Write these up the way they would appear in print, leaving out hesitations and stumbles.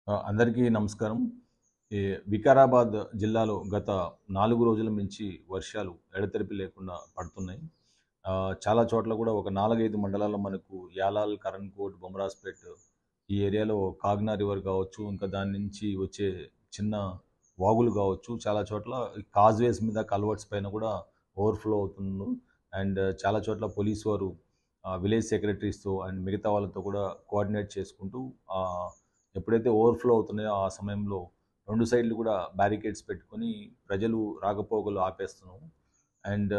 అందరికీ నమస్కారం. ఈ వికారాబాద్ జిల్లాలో గత 4 రోజుల నుంచి వర్షాలు ఎడతెరిపి లేకుండా పడుతున్నాయి. చాలా చోట్ల కూడా ఒక 4, 5 మండలాల్లో మనకు యాలాల్, కరణ్‌కోట్, బొమరాజ్‌పేట్ ఈ ఏరియాలో కాగ్నా రివర్ కావచ్చు, ఇంకా దాని నుంచి వచ్చే చిన్న వాగులు కావచ్చు, చాలా చోట్ల కాజ్‌వేస్ మీద, కల్వర్ట్స్ పైన కూడా ఓవర్‌ఫ్లో అవుతుంది. అండ్ చాలా చోట్ల పోలీసు వారు విలేజ్ సెక్రటరీస్‌తో అండ్ మిగతా వాళ్ళతో కూడా కోఆర్డినేట్ చేసుకుంటూ ఎప్పుడైతే ఓవర్‌ఫ్లో అవుతున్నాయో ఆ సమయంలో 2 సైడ్‌లు కూడా బ్యారికేడ్స్ పెట్టుకొని ప్రజలు రాకపోకలు ఆపేస్తున్నాము. అండ్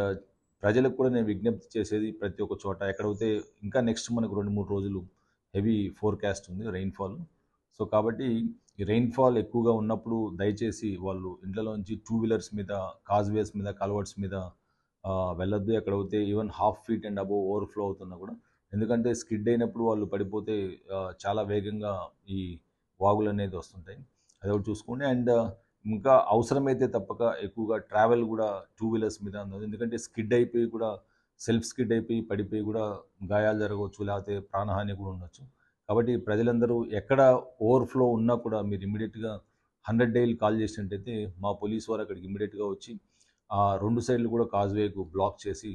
ప్రజలకు కూడా నేను విజ్ఞప్తి చేసేది ప్రతి ఒక్క చోట ఎక్కడైతే ఇంకా నెక్స్ట్ మనకు 2, 3 రోజులు హెవీ ఫోర్‌కాస్ట్ ఉంది రెయిన్‌ఫాల్. సో, కాబట్టి ఈ రెయిన్‌ఫాల్ ఎక్కువగా ఉన్నప్పుడు దయచేసి వాళ్ళు ఇంట్లలోంచి టూ వీలర్స్ మీద, కాజ్‌వేస్ మీద, కల్వర్ట్స్ మీద వెళ్ళొద్దు. ఎక్కడైతే even half feet and above overflow అవుతున్నా కూడా. ఎందుకంటే స్కిడ్ అయినప్పుడు వాళ్ళు పడిపోతే చాలా వేగంగా ఈ వాగులనేది వస్తుంటాయి. అదొకటి చూసుకోండి. అండ్ ఇంకా అవసరమైతే తప్పక ఎక్కువగా ట్రావెల్ కూడా టూ వీలర్స్ మీద అన్నది. ఎందుకంటే స్కిడ్ అయిపోయి కూడా సెల్ఫ్ స్కిడ్ అయిపోయి పడిపోయి కూడా గాయాలు జరగవచ్చు. లేకపోతే ప్రాణహాని కూడా ఉండొచ్చు. కాబట్టి ప్రజలందరూ ఎక్కడ ఓవర్‌ఫ్లో ఉన్నా కూడా మీరు ఇమ్మీడియేట్‌గా 100 డైల్ కాల్ చేసినట్టయితే మా పోలీస్ వారు అక్కడికి ఇమ్మీడియేట్‌గా వచ్చి 2 సైడ్‌లు కూడా కాజ్‌వేకు బ్లాక్ చేసి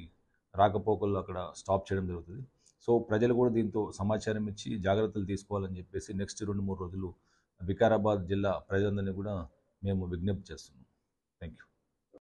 రాకపోకలు అక్కడ స్టాప్ చేయడం జరుగుతది. సో, ప్రజలు కూడా దీంతో సమాచారం ఇచ్చి జాగ్రత్తలు తీసుకోవాలని చెప్పేసి నెక్స్ట్ 2, 3 రోజులు వికారాబాద్ జిల్లా ప్రజలందరినీ కూడా మేము విజ్ఞప్తి చేస్తున్నాం.